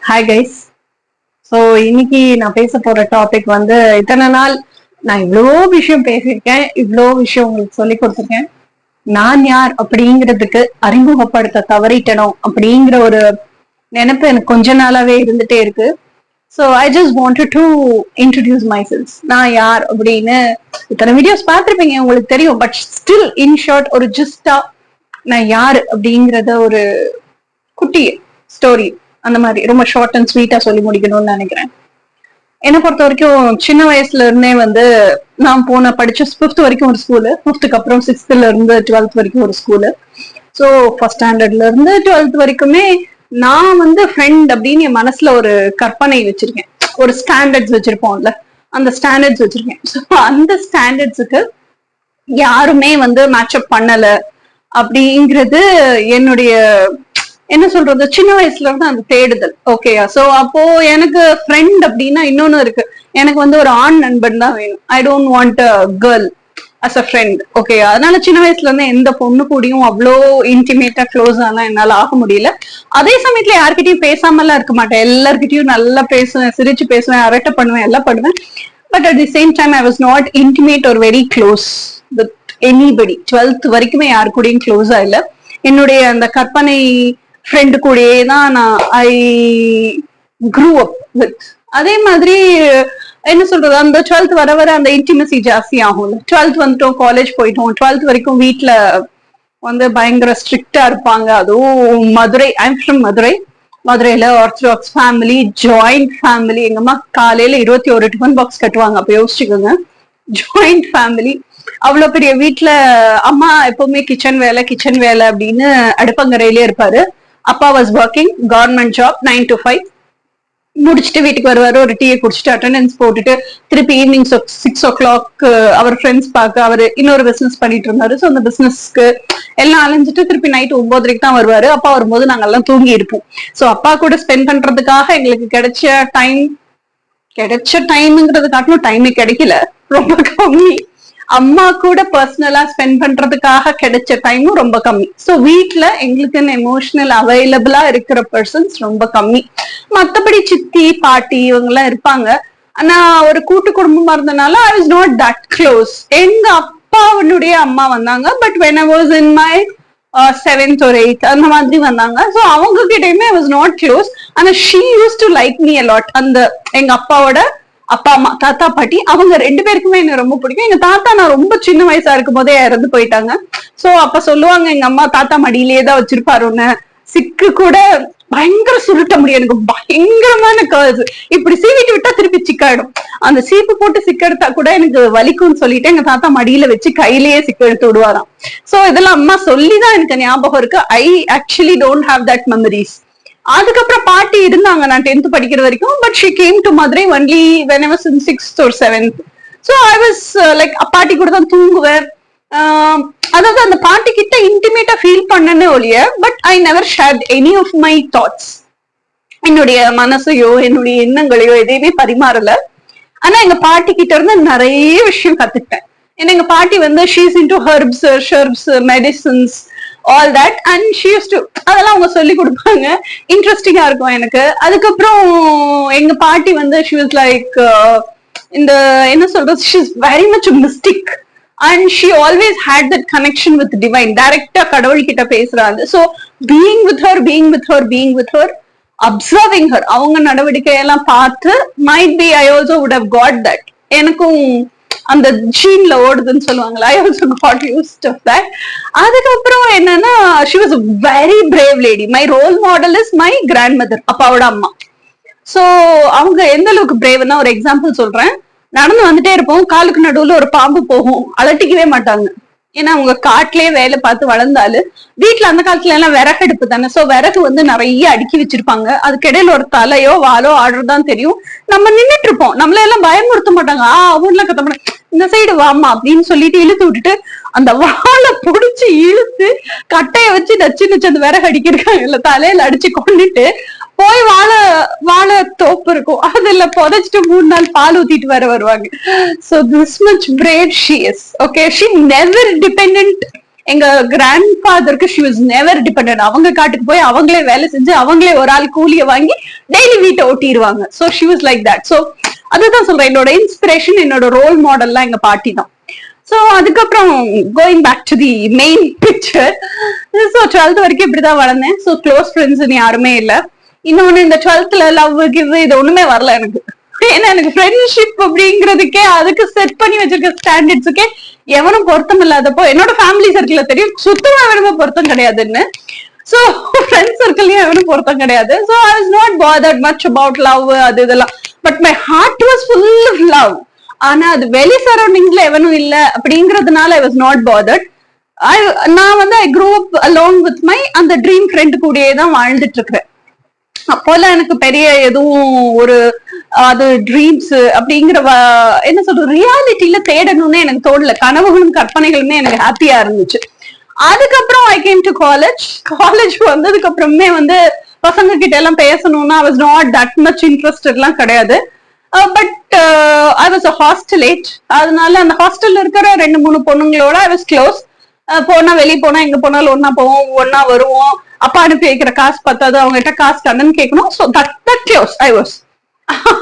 Hi guys. So இன்னைக்கு நான் பேச போற டாபிக் வந்து இத்தனை நாள் நான் இவ்வளோ விஷயம் பேசியிருக்கேன், இவ்வளோ விஷயம் உங்களுக்கு சொல்லி கொடுத்துருக்கேன். நான் யார் அப்படிங்கிறதுக்கு அறிமுகப்படுத்த தவறிட்டணும் அப்படிங்கிற ஒரு நினைப்பு எனக்கு கொஞ்ச நாளாவே இருந்துட்டே இருக்கு. So I just wanted to introduce myself. நான் யார் அப்படின்னு இத்தனை வீடியோஸ் பார்த்துருப்பீங்க, உங்களுக்கு தெரியும். பட் ஸ்டில் இன் ஷார்ட் ஒரு ஜஸ்டா நான் யாரு அப்படிங்கிறத ஒரு குட்டி ஸ்டோரி அந்த மாதிரி ரொம்ப ஷார்ட் அண்ட் ஸ்வீட்டா சொல்லி முடிக்கணும்னு நினைக்கிறேன். என்னை பொறுத்த வரைக்கும் சின்ன வயசுல இருந்தே வந்து நான் படிச்ச 5th வரைக்கும் ஒரு ஸ்கூலு, 5th அப்புறம் 6th இருந்து 12th வரைக்கும் ஒரு ஸ்கூலு. ஸோ ஃபர்ஸ்ட் ஸ்டாண்டர்ட்ல இருந்து 12th வரைக்குமே நான் வந்து ஃப்ரெண்ட் அப்படின்னு என் மனசுல ஒரு கற்பனை வச்சிருக்கேன். ஒரு ஸ்டாண்டர்ட்ஸ் வச்சிருப்போம்ல, அந்த ஸ்டாண்டர்ட்ஸ் வச்சிருக்கேன். ஸோ அந்த ஸ்டாண்டர்ட்ஸுக்கு யாருமே வந்து மேட்சப் பண்ணல அப்படிங்கிறது என்னுடைய என்ன சொல்றது, சின்ன வயசுல இருந்து அந்த தேடுதல். ஓகேயா? சோ அப்போ எனக்கு ஃப்ரெண்ட் அப்படின்னா இன்னொன்னு இருக்கு. எனக்கு வந்து ஒரு ஆண் நண்பன் தான் வேணும். I don't want a girl as a friend. ஓகேயா? அதனால சின்ன வயசுல இருந்து எந்த பொண்ணு கூடயும் அவ்வளோ இன்டிமேட்டா க்ளோஸ் ஆனா என்னால ஆக முடியல. அதே சமயத்துல யார்கிட்டயும் பேசாமலாம் இருக்க மாட்டேன். எல்லார்கிட்டயும் நல்லா பேசுவேன், சிரிச்சு பேசுவேன், அரட்டை பண்ணுவேன், எல்லாம் பண்ணுவேன். But at the same time I was not intimate ஒரு very close with anybody. 12th வரைக்குமே யாரு கூடயும் க்ளோஸா இல்ல. என்னுடைய அந்த கற்பனை ஃப்ரெண்டு கூடயே தான் நான் ஐ க்ரூ அப் வித். அதே மாதிரி என்ன சொல்றது, அந்த 12th வர வர அந்த இன்டிமசி ஜாஸ்தி ஆகும்ல. 12th வந்துட்டோம், காலேஜ் போயிட்டோம். 12th வரைக்கும் வீட்டுல வந்து பயங்கர ஸ்ட்ரிக்டா இருப்பாங்க. அதுவும் மதுரை, ஐம் ஃப்ரம் மதுரை. மதுரையில ஆர்த்தடாக்ஸ் ஃபேமிலி, ஜாயிண்ட் ஃபேமிலி. எங்க அம்மா காலையில 21 டிஃபன் பாக்ஸ் கட்டுவாங்க. அப்ப யோசிச்சுக்கோங்க, ஜாயிண்ட் ஃபேமிலி. அவ்வளவு பெரிய வீட்டுல அம்மா எப்பவுமே கிச்சன் வேலை அப்படின்னு அடுப்பங்கரையிலே இருப்பாரு. அப்பா was working government job, 9 to 5. முடிச்சுட்டு வீட்டுக்கு வருவாரு, ஒரு டீயை குடிச்சிட்டு அட்டெண்டன்ஸ் போட்டுட்டு திருப்பி ஈவினிங் 6 o'clock அவர் ஃப்ரெண்ட்ஸ் பார்க்க, அவர் இன்னொரு பிசினஸ் பண்ணிட்டு இருந்தாரு. ஸோ அந்த பிசினஸ்க்கு எல்லாம் அலைஞ்சிட்டு திருப்பி நைட் 9:30 தான் வருவாரு. அப்பா வரும்போது நாங்க எல்லாம் தூங்கி இருப்போம். ஸோ அப்பா கூட ஸ்பெண்ட் பண்றதுக்காக எங்களுக்கு கிடைச்ச டைம்ங்கிறது காட்டிலும் டைமே கிடைக்கல, ரொம்ப கம்மி. அம்மா கூட பர்சனலா ஸ்பெண்ட் பண்றதுக்காக கிடைச்ச டைமும் ரொம்ப கம்மி. ஸோ வீட்டுல எங்களுக்குன்னு எமோஷனல் அவைலபிளா இருக்கிற பர்சன்ஸ் ரொம்ப கம்மி. மத்தபடி சித்தி பாட்டி இவங்க எல்லாம் இருப்பாங்க. ஆனா ஒரு கூட்டு குடும்பமா இருந்தனால ஐ வாஸ் நாட் தட் க்ளோஸ். எங்க அப்பாவுடைய அம்மா வந்தாங்க, but when I was in my 7th or 8th அந்த மாதிரி வந்தாங்க. ஸோ அவங்க கிட்டயுமே ஐ வாஸ் நாட் க்ளோஸ். ஆனா she use to like me a lot. அந்த எங்க அப்பாவோட அப்பா அம்மா, தாத்தா பாட்டி, அவங்க 2 பேருக்குமே என்ன ரொம்ப பிடிக்கும். எங்க தாத்தா நான் ரொம்ப சின்ன வயசா இருக்கும் போதே இறந்து போயிட்டாங்க. சோ அப்ப சொல்லுவாங்க, எங்க அம்மா தாத்தா மடியிலேயே தான் வச்சிருப்பாருன்னு. சிக்கு கூட பயங்கர சுருட்ட முடியும். எனக்கு பயங்கரமான கர்ஸ். இப்படி சீவிட்டு விட்டா திருப்பி சிக்காயிடும். அந்த சீப்பு போட்டு சிக்க எடுத்தா கூட எனக்கு வலிக்கும்னு சொல்லிட்டு எங்க தாத்தா மடியில வச்சு கையிலேயே சிக்க எடுத்து விடுவாராம். சோ இதெல்லாம் அம்மா சொல்லிதான் எனக்கு ஞாபகம் இருக்கு. I actually don't have that memories. அதுக்கப்புறம் பாட்டி இருந்தாங்க நான் 10th படிக்கிற வரைக்கும். But she came to Madurai only when I was in 6th or 7th. So I was like பாட்டி கூட தான் தூங்குவேன். அதாவது அந்த பாட்டி கிட்ட இன்டிமேட்டா ஃபீல் பண்ணனே ஒழிய, but I never shared any of my thoughts. என்னுடைய மனசையோ என்னுடைய எண்ணங்களையோ எதையுமே பரிமாறல. ஆனா எங்க பாட்டி கிட்ட இருந்து நிறைய விஷயம் கத்துக்கிட்டேன். ஏன்னா எங்க பாட்டி வந்து she's into herbs, medicines, all that. And she use to அதெல்லாம் அவங்க சொல்லி கொடுப்பாங்க. இன்ட்ரெஸ்டிங்கா இருக்கும் எனக்கு. அதுக்கப்புறம் எங்க பாட்டி வந்து ஷி வாஸ் லைக் இந்த என்ன சொல்றது, she is very much mystic. And she always had that connection with divine. டைரக்டா கடவுள் கிட்ட பேசுறாங்க. So being with her, observing her, அவங்க நடவடிக்கையெல்லாம் பார்த்து might be I also would have got that. எனக்கும் அந்த ஜீன்ல ஓடுதுன்னு சொல்லுவாங்களா, I also got used of that. அதுக்கப்புறம் என்னன்னா, ஷி வாஸ் a very brave lady. My role model is my grandmother, அப்பாவோட அம்மா. சோ அவங்க எந்த அளவுக்கு பிரேவ்னா, ஒரு எக்ஸாம்பிள் சொல்றேன். நடந்து வந்துட்டே இருப்போம், காலுக்கு நடுவுல ஒரு பாம்பு போகும், அலட்டிக்கவே மாட்டாங்க. ஏன்னா அவங்க காட்டிலேயே வேலை பார்த்து வளர்ந்தாலும், வீட்டுல அந்த காலத்துல எல்லாம் விறகு அடுப்பு தானே. சோ விறகு வந்து நிறைய அடுக்கி வச்சிருப்பாங்க. அதுக்கு இடையில ஒரு தலையோ வாலோ ஆடுறதுதான் தெரியும். நம்ம நின்றுட்டு இருப்போம், நம்மள எல்லாம் பயமுறுத்த மாட்டாங்க. ஊர்ல கத்த மாட்டாங்க, இந்த சைடு வாமா அப்படின்னு சொல்லிட்டு இழுத்து விட்டுட்டு அந்த வாழை புடிச்சு இழுத்து கட்டைய வச்சு நச்சு அந்த விறகு அடிக்கிருக்காங்க இல்ல, தலையில அடிச்சு கொண்டுட்டு போய் வாழை தோப்பு இருக்கும், அதுல புதைச்சிட்டு 3 நாள் பால் ஊத்திட்டு வருவாங்க. So this much brave she is. Okay, she never dependent எங்க கிராண்ட் ஃபாதருக்கு ஷி வாஸ் நெவர் டிபெண்டன்ட். அவங்க காட்டுக்கு போய் அவங்களே வேலை செஞ்சு அவங்களே ஒரு ஆள் கூலிய வாங்கி டெய்லி வீட்டை ஓட்டிடுவாங்க. So she was like that. So அதுதான் சொல்றேன், என்னோட இன்ஸ்பிரேஷன், என்னோட ரோல் மாடல்லாம் எங்க பாட்டி தான். சோ அதுக்கப்புறம் going back to the main picture. So 12th வரைக்கும் இப்படிதான் வளர்ந்தேன். சோ க்ளோஸ் ஃப்ரெண்ட்ஸ் யாருமே இல்ல. இன்னொன்னு இந்த 12thல லவ் கிவ் இது ஒண்ணுமே வரல எனக்கு. ஏன்னா எனக்கு ஃப்ரெண்ட்ஷிப் அப்படிங்கிறதுக்கே அதுக்கு செட் பண்ணி வச்சிருக்க ஸ்டாண்டர்ட்ஸுக்கே எவனும் பொருத்தம் இல்லாதப்போ என்னோட ஃபேமிலி சர்க்கிள்ல தெரியும் சுத்தமா எவனுமே பொருத்தம் கிடையாதுன்னு. சோ ஃப்ரெண்ட் சர்க்கிள்லயும் எவனும் பொருத்தம் கிடையாது. So I was not bothered much about love அது இதெல்லாம். But my heart was full of love. ஆனா அது வெளி சரௌண்டிங்ஸ்ல எவனும் இல்ல அப்படிங்கறதுனால ஐ வாஸ் நாட் பாதர்ட். நான் வந்து I grew up alone with my அந்த ட்ரீம் ஃப்ரெண்ட் கூடயே தான் வாழ்ந்துட்டு இருக்கிறேன். அப்போல்லாம் எனக்கு பெரிய எதுவும் ஒரு அது ட்ரீம்ஸ் அப்படிங்கிற என்ன சொல்றது ரியாலிட்டியில தேடணும்னு எனக்கு தோணல. கனவுகளும் கற்பனைகளுமே எனக்கு ஹாப்பியா இருந்துச்சு. அதுக்கப்புறம் I came to college. College வந்ததுக்கு அப்புறமே வந்து பசங்க கிட்ட எல்லாம் பேசணும்னா I was not that much interested எல்லாம் கிடையாது. But I was a hosteller. அதனால அந்த ஹாஸ்டல்ல இருக்கிற 2-3 பொண்ணுங்களோட ஐ வாஸ் க்ளோஸ். போனா வெளியே போனா எங்க போனாலும் ஒன்னா போவோம், ஒன்னா வருவோம். அப்பா அனுப்பி வைக்கிற காசு பத்தாது, அவங்க கிட்ட காசு கண்ணன் கேட்கணும். So that close I was.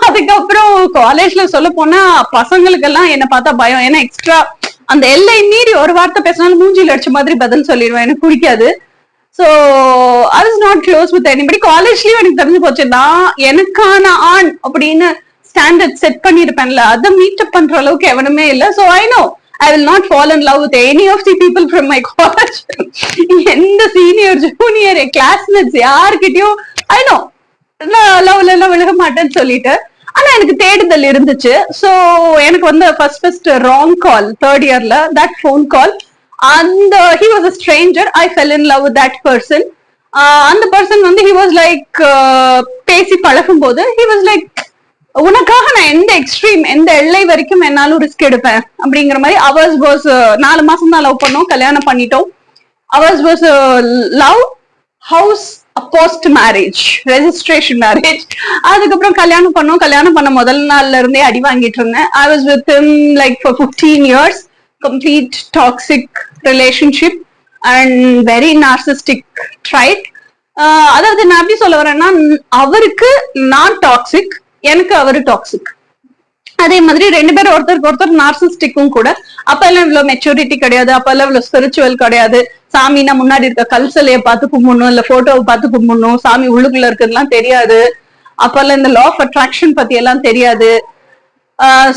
அதுக்கப்புறம் காலேஜ்ல சொல்ல போனா பசங்களுக்கெல்லாம் என்ன பார்த்தா பயம். ஏன்னா எக்ஸ்ட்ரா அந்த எல்லை மீறி ஒரு வார்த்தை பேசினாலும் மூஞ்சில அடிச்ச மாதிரி பதில் சொல்லிடுவேன். எனக்கு பிடிக்காது. So I was not close with anybody. காலேஜ்லயும் எனக்கு தெரிஞ்சு போச்சு நான் எனக்கான ஆண் அப்படின்னு ஸ்டாண்டர்ட் செட் பண்ணிருப்பேன்ல, அதை மீட் அப் பண்ற அளவுக்கு எவனுமே இல்ல. So I no I will not fall in love with any of the people from my college. எந்த சீனியர் ஜூனியர் கிளாஸ்மேட்ஸ் யாருக்கிட்டயும் ஐ நோ லவ்ல எல்லாம் விழுக மாட்டேன்னு சொல்லிட்டு. ஆனா எனக்கு தேடுதல் இருந்துச்சு. சோ எனக்கு வந்து ஃபர்ஸ்ட் ராங் கால் 3rd இயர்ல. That phone call and he was a stranger. I fell in love with that person. அந்த பர்சன் வந்து he was like பேசி பழகும் போது he was like உனக்காக நான் எந்த எக்ஸ்ட்ரீம் எந்த எல்லை வரைக்கும் என்னாலும் ரிஸ்க் எடுப்பேன் அப்படிங்கிற மாதிரி. அவர்ஸ் வாஸ் 4 மாசம் தான் லவ் பண்ணோம், கல்யாணம் பண்ணிட்டோம். Hours was love house post marriage registration marriage. அதுக்கப்புறம் கல்யாணம் பண்ணோம். கல்யாணம் பண்ண முதல் நாள்ல இருந்தே அடி வாங்கிட்டு இருந்தேன். I was with him like for 15 years. complete toxic relationship and very narcissistic trait. அதாவது நான் எப்படி சொல்ல வரேன்னா அவருக்கு நான் டாக்ஸிக், எனக்கு அவரு டாக்ஸிக். அதே மாதிரி 2 பேரும் ஒருத்தருக்கு ஒருத்தர் நார்சிஸ்டிக்கும் கூட. அப்ப எல்லாம் இவ்வளவு மெச்சூரிட்டி கிடையாது, அப்ப எல்லாம் இவ்வளவு ஸ்பிரிச்சுவல் கிடையாது. சாமினா முன்னாடி இருக்க கல்சலைய பார்த்து கும்பிடணும், இல்ல போட்டோவை பார்த்து கும்பிடணும். சாமி உள்ளுக்குள்ள இருக்கிறதுலாம் தெரியாது. அப்பெல்லாம் இந்த லா ஆஃப் அட்ராக்ஷன் பத்தி எல்லாம் தெரியாது.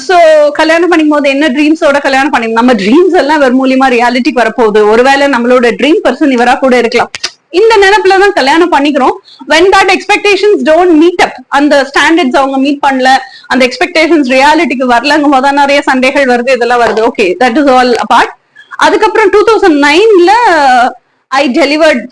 சோ கல்யாணம் பண்ணும் போது என்ன ட்ரீம்ஸோட கல்யாணம் பண்ணி நம்ம ட்ரீம்ஸ் எல்லாம் இவர் மூலியமா ரியாலிட்டிக்கு வரப்போகுது. ஒருவேளை நம்மளோட ட்ரீம் பர்சன் இவரா கூட இருக்கலாம். இந்த நினைப்புலதான் கல்யாணம் பண்ணிக்கிறோம். when that expectations don't meet up, அந்த ஸ்டாண்டர்ட்ஸ் அவங்க மீட் பண்ணல, அந்த எக்ஸ்பெக்டேஷன்ஸ் ரியாலிட்டிக்கு வரலங்கும் போது நிறைய சண்டைகள் வருது, இதெல்லாம் வருது. Okay, that is all apart. அதுக்கப்புறம் 2009ல ஐ டெலிவர்ட்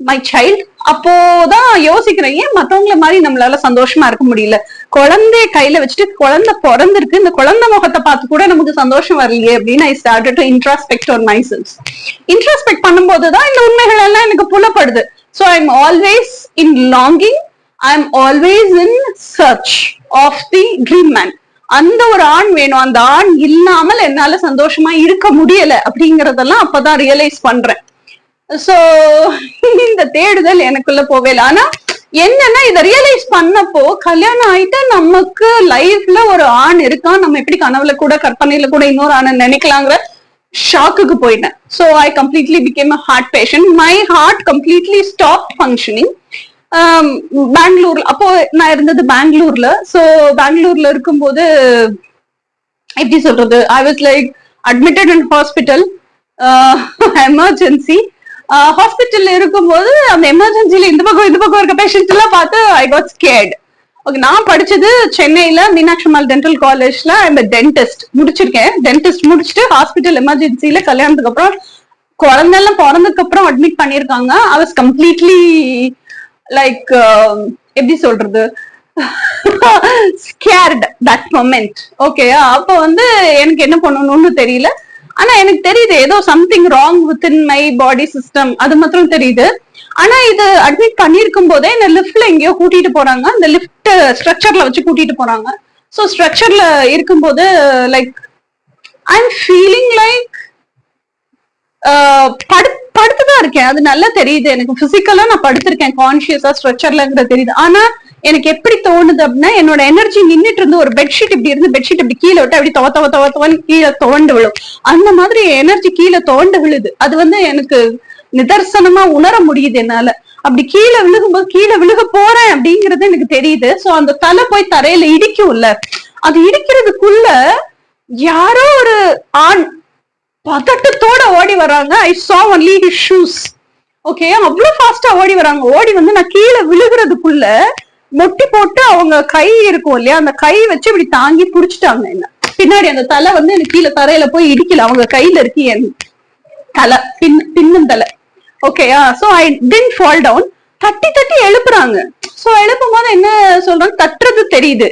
மை சைல்ட். அப்போதான் யோசிக்கிறேன், ஏன் மத்தவங்கள மாதிரி நம்மளால சந்தோஷமா இருக்க முடியல. குழந்தைய கையில வச்சுட்டு குழந்தை பிறந்திருக்கு, இந்த குழந்தை முகத்தை பார்த்து கூட நமக்கு சந்தோஷம் வரலையே அப்படின்னு I started to introspect on my self. Introspect பண்ணும்போதுதான் இந்த உண்மைகள் எல்லாம் எனக்கு புலப்படுது. So I am always in longing, I am always in search of the dream man. அந்த ஒரு ஆண் வேணும், அந்த ஆண் இல்லாமல் என்னால சந்தோஷமா இருக்க முடியல அப்படிங்கறதெல்லாம் அப்பதான் ரியலைஸ் பண்றேன். சோ இந்த தேடுதல் எனக்குள்ள போவே இல்லை. ஆனா என்னன்னா இதை ரியலைஸ் பண்ணப்போ கல்யாணம் ஆயிட்டா நமக்கு லைஃப்ல ஒரு ஆண் இருக்கான், நம்ம எப்படி கனவுல கூட கற்பனையில கூட இன்னொரு ஆணை நினைக்கலாங்கிற ஷாக்குக்கு போயிட்டேன். So I completely became a heart patient. My heart completely stop functioning. பெங்களூர்ல அப்போ நான் இருந்தது பெங்களூர்ல. சோ பெங்களூர்ல இருக்கும்போது எப்படி சொல்றது, I was like admitted in hospital, emergency. ஹாஸ்பிட்டல்ல இருக்கும்போது அந்த எமர்ஜென்சில இந்த பக்கம் இருக்க பேஷண்ட் எல்லாம் பார்த்து ஐ காட் ஸ்கேர்ட். ஓகே, நான் படிச்சது சென்னையில மீனாட்சி அம்மாள் டென்டல் காலேஜ்ல அந்த டென்டிஸ்ட் முடிச்சிருக்கேன். டென்டிஸ்ட் முடிச்சுட்டு ஹாஸ்பிட்டல் எமர்ஜென்சில கல்யாணத்துக்கு அப்புறம் குழந்தை எல்லாம் பிறந்ததுக்கு அப்புறம் அட்மிட் பண்ணிருக்காங்க. ஐ வாஸ் கம்ப்ளீட்லி லைக் எப்படி சொல்றது, ஸ்கேர்ட் தட் மொமெண்ட். ஓகே, அப்ப வந்து எனக்கு என்ன பண்ணணும்னு தெரியல. ஆனா எனக்கு தெரியுது ஏதோ something wrong with in my body system, அது மாத்திரம் தெரியுது. ஆனா இது அட்மிட் பண்ணிருக்கும் போதே என்ன லிஃப்ட்ல எங்கேயோ கூட்டிட்டு போறாங்க. அந்த லிஃப்ட் ஸ்ட்ரக்சர்ல வச்சு கூட்டிட்டு போறாங்க. சோ ஸ்ட்ரக்சர்ல இருக்கும்போது like I am feeling like படுத்துதான் இருக்கேன், அது நல்லா தெரியுது எனக்கு. பிசிக்கலா நான் படுத்திருக்கேன் கான்சியஸா ஸ்ட்ரெச்சர்லங்கிறது தெரியுது. ஆனா எனக்கு எப்படி தோணுது அப்படின்னா, என்னோட எனர்ஜி நின்றுட்டு இருந்து ஒரு பெட்ஷீட் இப்படி இருந்து பெட்ஷீட் இப்படி கீழே விட்டு அப்படி தவன்னு கீழே துவண்டு விழும். அந்த மாதிரி எனர்ஜி கீழே துவண்டு விழுது. அது வந்து எனக்கு நிதர்சனமா உணர முடியுது என்னால. அப்படி கீழே விழுகும்போது கீழே விழுக போறேன் அப்படிங்கிறது எனக்கு தெரியுது. சோ அந்த தலை போய் தரையில இடிக்கும்ல, அது இடிக்கிறதுக்குள்ள யாரோ ஒரு ஆண் பதட்டத்தோட ஓடி வராங்க. ஐ saw only his shoes. Okay, அவ்வளவு ஃபாஸ்டா ஓடி வராங்க. ஓடி வந்து நான் கீழே விழுகிறதுக்குள்ள மொட்டி போட்டு அவங்க கை இருக்கும் இல்லையா, அந்த கை வச்சு இப்படி தாங்கி புடிச்சிட்டாங்க என்ன. பின்னாடி அந்த தலை வந்து எனக்கு கீழே தரையில போய் இடிக்கல, அவங்க கையில இருக்கு என் தலை, பின்னும் தலை. ஓகேயா, so I didn't fall down. தட்டி தட்டி எழுப்புறாங்க. சோ எழுப்பும் போது என்ன சொல்றாங்க, தட்டுறது தெரியுது,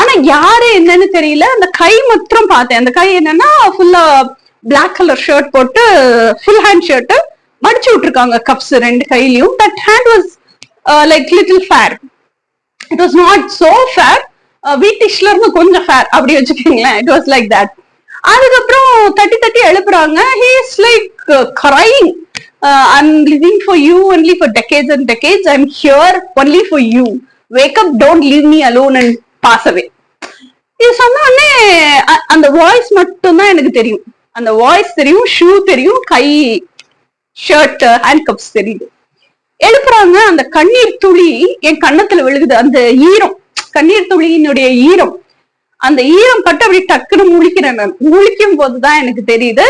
ஆனா யாரு என்னன்னு தெரியல. அந்த கை மாத்திரம் பார்த்தேன். அந்த கை என்னன்னா ஃபுல்லா பிளாக் கலர் ஷர்ட் போட்டு ஃபுல் ஹேண்ட் ஷர்ட் மடிச்சு விட்டுருக்காங்க, கப்ஸ் ரெண்டு கையிலயும். That hand was like little fair. It was not so fair, வீட்டிஷ்ல இருந்து கொஞ்சம் ஃபேர் அப்படி வச்சுக்கீங்களேன். It was like that. அதுக்கப்புறம் தட்டி தட்டி எழுப்புறாங்க. He is like crying. I'm living for you only for decades and decades. I'm here only for you. Wake up, don't leave me alone and pass away. இது சொன்ன உடனே அந்த voice மட்டும் தான் எனக்கு தெரியும். அந்த வாய்ஸ் தெரியும், ஷூ தெரியும், கை ஷர்ட் ஹேண்ட் கப்ஸ் தெரியுது. எழுப்புறாங்க. அந்த கண்ணீர் துளி என் கண்ணத்துல விழுகுது. அந்த ஈரம், கண்ணீர் துளியினுடைய ஈரம், அந்த ஈரம் பட்டு அப்படி டக்குன்னு முழிக்கிறேன். நான் முழிக்கும் போதுதான் எனக்கு தெரியுது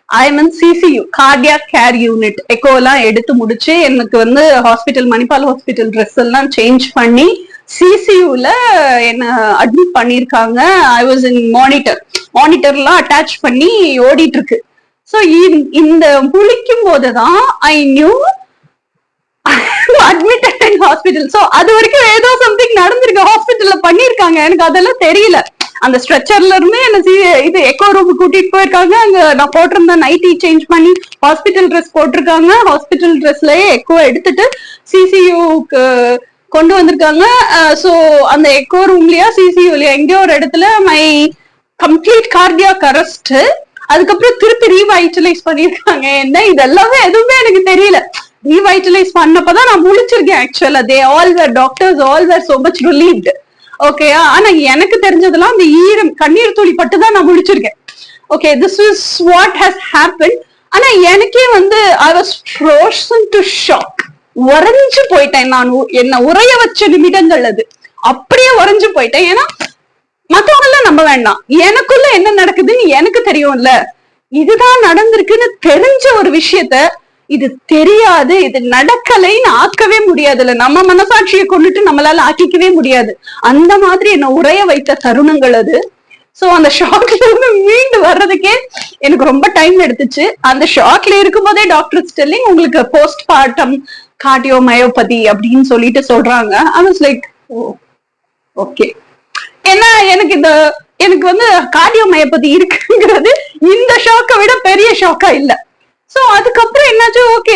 I am in CCU, cardiac care unit. Echo எல்லாம் எடுத்து முடிச்சு எனக்கு வந்து ஹாஸ்பிட்டல், மணிப்பால் ஹாஸ்பிட்டல் ட்ரெஸ் எல்லாம் சேஞ்ச் பண்ணி சிசியூல என்ன அட்மிட் பண்ணிருக்காங்க. ஐ வாஸ் இன் மானிட்டர்லாம் அட்டாச் பண்ணி ஓடிட்டு இருக்கு. சோ இந்த முழிக்கும் போதுதான் I knew admitted in hospital. So அது வரைக்கும் ஏதோ சம்திங் நடந்திருக்கு, ஹாஸ்பிட்டல்ல பண்ணிருக்காங்க, எனக்கு அதெல்லாம் தெரியல. அந்த ஸ்ட்ரெச்சர்ல இருந்து என்ன இது எக்கோ ரூம் கூட்டிட்டு போயிருக்காங்க. அங்க நான் போட்டிருந்த நைட்டி சேஞ்ச் பண்ணி ஹாஸ்பிட்டல் ட்ரெஸ் போட்டிருக்காங்க. ஹாஸ்பிட்டல் ட்ரெஸ்லயே எக்கோ எடுத்துட்டு சிசியூக்கு கொண்டு வந்திருக்காங்க. சோ அந்த எக்கோ ரூம்லயா சிசியூலயா எங்கேயோ ஒரு இடத்துல மை கம்ப்ளீட் கார்டியாக் அரெஸ்ட். அதுக்கப்புறம் திருப்பி ரீவைட்டலைஸ் பண்ணிருக்காங்க. என்ன இதெல்லாமே எதுவுமே எனக்கு தெரியல. ரீவைட்டலைஸ் பண்ணப்பதான் நான் முழிச்சிருக்கேன். ஆக்சுவலா they all were doctors all were so much relieved. ஓகேயா, ஆனா எனக்கு தெரிஞ்சதெல்லாம் அந்த ஈரம் கண்ணீர் துளி பட்டுதான் நான் முழிச்சிருக்கேன். Okay, this is what has happen. ஆனா எனக்கே வந்து I was frozen to shock. உறைஞ்சு போயிட்டேன் நான். என்ன உறைய வச்ச நிமிடங்கள் அது. அப்படியே உறைஞ்சு போயிட்டேன். ஏன்னா மத்தவங்க எல்லாம் நம்ப வேண்டாம், எனக்குள்ள என்ன நடக்குதுன்னு எனக்கு தெரியும்ல. இதுதான் நடந்திருக்குன்னு தெரிஞ்ச ஒரு விஷயத்த இது தெரியாது, இது நடக்கலைன்னு ஆக்கவே முடியாதுல்ல. நம்ம மனசாட்சியை கொண்டுட்டு நம்மளால ஆக்கிக்கவே முடியாது. அந்த மாதிரி என்ன உரைய வைத்த தருணங்கள் அது. சோ அந்த ஷாக்ல இருந்து மீண்டு வர்றதுக்கே எனக்கு ரொம்ப டைம் எடுத்துச்சு. அந்த ஷாக்ல இருக்கும் போதே டாக்டர் டெல்லிங் உங்களுக்கு போஸ்ட் பார்ட்டம் கார்டியோமயோபதி அப்படின்னு சொல்லிட்டு சொல்றாங்க. I was like okay. ஏன்னா எனக்கு வந்து கார்டியோமயோபதி இருக்குங்கிறது இந்த ஷாக்கை விட பெரிய ஷாக்கா இல்ல. சோ அதுக்கப்புறம் என்னாச்சு, okay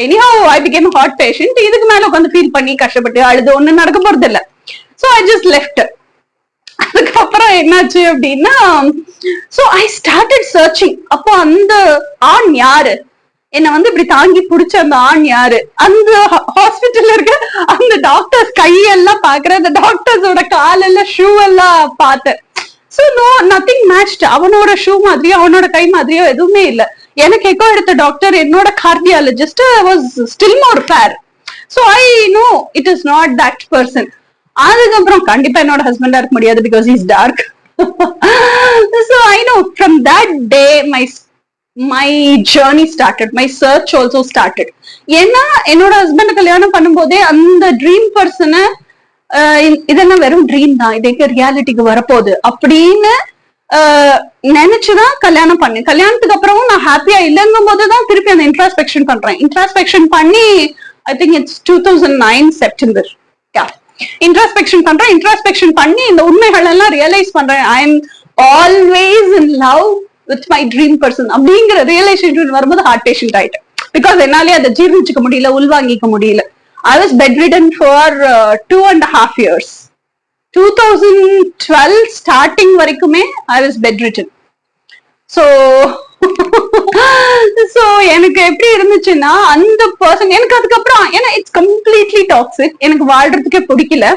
anyhow I became heart patient. இதுக்கு மேல உட்காந்து ஃபீல் பண்ணி கஷ்டப்பட்டு அழுது ஒண்ணு நடக்க போறது இல்ல. So I just left. அதுக்கப்புறம் என்னாச்சு அப்படின்னா, சோ ஐ ஸ்டார்டட் சர்ச்சிங். அப்போ அந்த ஆண் யாரு, என்ன வந்து இப்படி தாங்கி பிடிச்ச அந்த ஆண் யாரு, அந்த ஹாஸ்பிட்டல்ல இருக்க அந்த டாக்டர்ஸ் கையெல்லாம் பாக்குறேன், அந்த டாக்டர்ஸோட காலெல்லாம் ஷூ எல்லாம் பார்த்தேன். So no nothing matched. அவனோட ஷூ மாதிரியோ அவனோட கை மாதிரியோ எதுவுமே இல்ல. எனக்கு எக்கோ எடுத்த டாக்டர் என்னோட cardiologist was still more fair. So I know it is not that person. அதுக்கப்புறம் கண்டிப்பா என்னோட ஹஸ்பண்டா இருக்க முடியாது, because is dark. So I know from that day my journey started, my search also started. ஏன்னா என்னோட ஹஸ்பண்ட் கல்யாணம் பண்ணும்போதே அந்த ட்ரீம் பர்சனை இதெல்லாம் வெறும் ட்ரீம் தான், இதுக்கு ரியாலிட்டிக்கு வரப்போகுது அப்படின்னு நினைச்சுதான் கல்யாணம் பண்ணேன். கல்யாணத்துக்கு அப்புறமும் நான் ஹாப்பியா இல்லைங்கும் போதுதான் திருப்பி அந்த இன்ட்ராஸ்பெக்ஷன் பண்றேன். இன்ட்ராஸ்பெக்ஷன் பண்ணி I think it's 2009 September introspection பண்றேன். இன்ட்ராஸ்பெக்ஷன் பண்ணி இந்த உண்மைகள் எல்லாம் ரியலைஸ் பண்றேன். ஐ am always in love with my dream person அப்படிங்கிற ரியலைசேஷன் வரும்போது ஹார்ட் பேஷண்ட் ஆயிட்டேன். பிகாஸ் என்னாலே அதை ஜீர்ணிச்சுக்க முடியல, உள்வாங்கிக்க முடியல. I was bedridden for 2.5 years. 2012 starting வரைக்குமே I was bedridden. So so எனக்கு எப்படி இருந்துச்சுன்னா அந்த பர்சன் எனக்கு அதுக்கப்புறம் ஏன்னா இட்ஸ் கம்ப்ளீட்லி டாக்ஸிக், எனக்கு வாழ்றதுக்கே பிடிக்கல.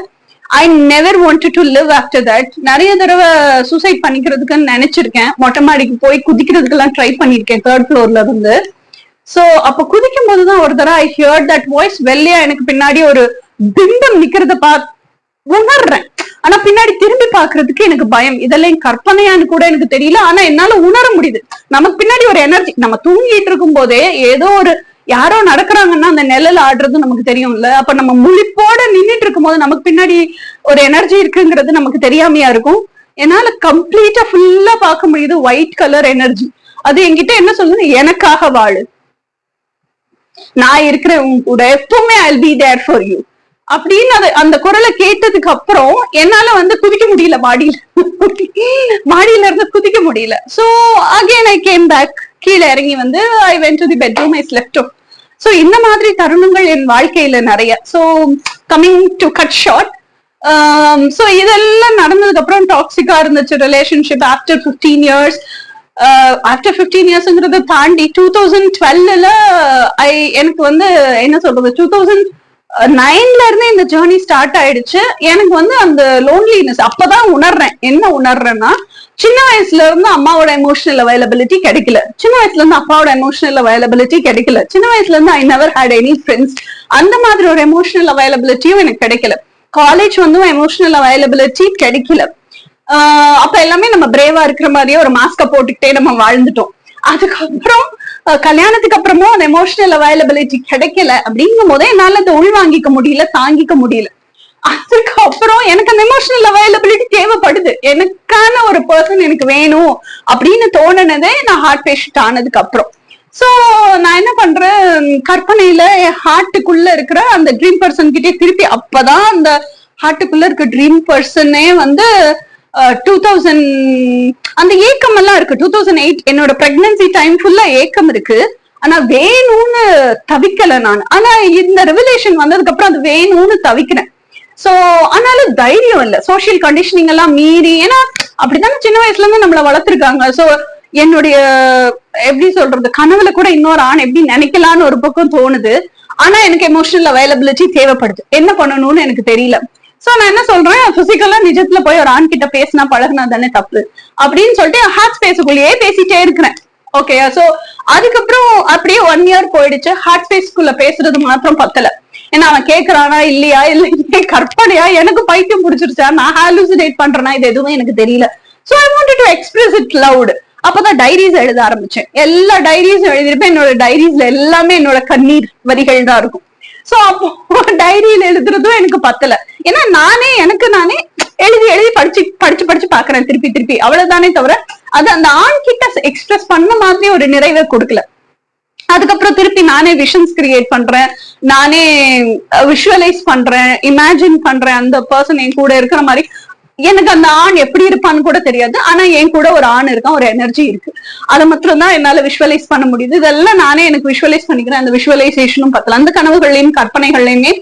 I never wanted to live after that. நிறைய தடவை சூசைட் பண்ணிக்கிறதுக்குன்னு நினைச்சிருக்கேன். மொட்டை மாடிக்கு போய் குதிக்கிறதுக்கு எல்லாம் ட்ரை பண்ணிருக்கேன் 3rd floorல இருந்து. சோ அப்ப குதிக்கும் போதுதான் ஒரு தடவை ஐ ஹியர் தட் வாய்ஸ். வெள்ளையா எனக்கு பின்னாடி ஒரு பிம்பம் நிக்கிறத உணர்றேன். ஆனா பின்னாடி திரும்பி பாக்குறதுக்கு எனக்கு பயம். இதெல்லாம் கற்பனையான்னு கூட எனக்கு தெரியல. ஆனா என்னால உணர முடியுது நமக்கு பின்னாடி ஒரு எனர்ஜி. நம்ம தூங்கிட்டு இருக்கும் போதே ஏதோ ஒரு யாரோ நடக்கிறாங்கன்னா அந்த நிழல் ஆடுறது நமக்கு தெரியும்ல. அப்ப நம்ம முழிப்போட நின்றுட்டு இருக்கும் போது நமக்கு பின்னாடி ஒரு எனர்ஜி இருக்குங்கிறது நமக்கு தெரியாமையா இருக்கும். என்னால கம்ப்ளீட்டா ஃபுல்லா பார்க்க முடியுது ஒயிட் கலர் எனர்ஜி. அது என்கிட்ட என்ன சொல்லுது, எனக்காக வாழு, நான் இருக்கிறேன் உன் கூட, எப்பவுமே I will be there for you அப்படின்னு அந்த குரலை கேட்டதுக்கு அப்புறம் என்னால குதிக்க முடியல. மாடியில இருந்து குதிக்க முடியல. So again I came back. கீழே இறங்கி I went to the bedroom, I slept off. So இந்த மாதிரி தருணங்கள் என் வாழ்க்கையில நிறைய. So coming to cut short, so இதெல்லாம் நடந்ததுக்கு அப்புறம் டாக்ஸிக்கா இருந்துச்சு ரிலேஷன்ஷிப். ஆஃப்டர் 15 years, ஆஃப்டர் 15 yearsங்கிறத தாண்டி 2012ல எனக்கு என்ன சொல்றது, 2009ல இருந்து இந்த ஜேர்னி ஸ்டார்ட் ஆயிடுச்சு. எனக்கு அந்த லோன்லினஸ் அப்பதான் உணர்றேன். என்ன உணர்றேன்னா, சின்ன வயசுல இருந்து அம்மாவோட எமோஷனல் அவைலபிலிட்டி கிடைக்கல, சின்ன வயசுல இருந்து அப்பாவோட எமோஷனல் அவைலபிலிட்டி கிடைக்கல, சின்ன வயசுல இருந்து I never had any friends. அந்த மாதிரி ஒரு எமோஷனல் அவைலபிலிட்டியும் எனக்கு கிடைக்கல. காலேஜ் எமோஷனல் அவைலபிலிட்டி கிடைக்கல. அப்ப எல்லாமே நம்ம பிரேவா இருக்கிற மாதிரியே ஒரு மாஸ்க போட்டுக்கிட்டே நம்ம வாழ்ந்துட்டோம். அதுக்கப்புறம் கல்யாணத்துக்கு அப்புறமும் அந்த எமோஷனல் அவைலபிலிட்டி கிடைக்கல. அப்படிங்கும் போதே என்னால அதை உள்வாங்கிக்க முடியல, தாங்கிக்க முடியல. அதுக்கப்புறம் எனக்கு அந்த எமோஷனல் அவைலபிலிட்டி தேவைப்படுது, எனக்கான ஒரு பர்சன் எனக்கு வேணும் அப்படின்னு தோணுனதே நான் ஹார்ட் பேஷண்ட் ஆனதுக்கு அப்புறம். சோ நான் என்ன பண்றேன், கற்பனையில என் ஹார்ட்டுக்குள்ள இருக்கிற அந்த ட்ரீம் பர்சன் கிட்டே திருப்பி, அப்பதான் அந்த ஹார்ட்டுக்குள்ள இருக்க ட்ரீம் பர்சனே 2000 அந்த ஏக்கம் எல்லாம் இருக்கு. 2008 என்னோட பிரெக்னன்சி டைம் ஃபுல்லா ஏக்கம் இருக்கு. ஆனா வேணும்னு தவிக்கல நான். ஆனா இந்த ரெவலேஷன் வந்ததுக்கு அப்புறம் அது வேணும்னு தவிக்கிறேன். சோ ஆனாலும் தைரியம் இல்ல, சோசியல் கண்டிஷனிங் எல்லாம் மீறி. ஏன்னா அப்படித்தானே சின்ன வயசுல இருந்து நம்மள வளர்த்திருக்காங்க. சோ என்னுடைய எப்படி சொல்றது, கனவுல கூட இன்னொரு ஆண் எப்படி நினைக்கலான்னு ஒரு பக்கம் தோணுது. ஆனா எனக்கு எமோஷனல் அவைலபிலிட்டி தேவைப்படுது. என்ன பண்ணணும்னு எனக்கு தெரியல. சோ நான் என்ன சொல்றேன், பிசிக்கலா நிஜத்துல போய் ஒரு ஆண் கிட்ட பேசினா பழகுனா தானே தப்பு அப்படின்னு சொல்லிட்டு ஹார்ட் ஸ்பேஸுக்குள்ளேயே பேசிட்டே இருக்கிறேன். ஓகே, சோ அதுக்கப்புறம் அப்படியே 1 year போயிடுச்சு. ஹார்ட் ஸ்பேஸ்க்குள்ள பேசுறது மாத்திரம் பத்தல. ஏன்னா அவன் கேக்குறானா இல்லையா, இல்ல கற்பனையா, எனக்கு பைத்தியம் பிடிச்சிருச்சா, நான் ஹாலுசினேட் பண்றேன்னா, இது எதுவும் எனக்கு தெரியல. So I wanted to express it loud. அப்பதான் டைரிஸ் எழுத ஆரம்பிச்சேன். எல்லா டைரிஸும் எழுதிருப்பேன். என்னோட டைரிஸ்ல எல்லாமே என்னோட கண்ணீர் வரிகள் தான் இருக்கும். சோ அப்போ டைரியில எழுதுறதும் எனக்கு பத்தல. ஏன்னா நானே எழுதி எழுதி படிச்சு பாக்குறேன் திருப்பி திருப்பி, அவ்வளவுதானே தவிர அது அந்த ஆண் கிட்ட எக்ஸ்பிரஸ் பண்ண மாதிரி ஒரு நிறைவை கொடுக்கல. அதுக்கப்புறம் திருப்பி நானே விஷன்ஸ் கிரியேட் பண்றேன், நானே விஷுவலைஸ் பண்றேன், இமேஜின் பண்றேன் அந்த பர்சன் என் கூட இருக்கிற மாதிரி. எனக்கு அந்த ஆண் எப்படி இருப்பான்னு கூட தெரியாது. ஆனா என் கூட ஒரு ஆண் இருக்கான், ஒரு எனர்ஜி இருக்கு. அதை மாத்திரம் தான் என்னால விஷுவலைஸ் பண்ண முடியுது. இதெல்லாம் நானே எனக்கு விஷுவலைஸ் பண்ணிக்கிறேன். அந்த விஷுவலைசேஷனும் பத்தல. அந்த கனவுகளையும் கற்பனைகளையுமே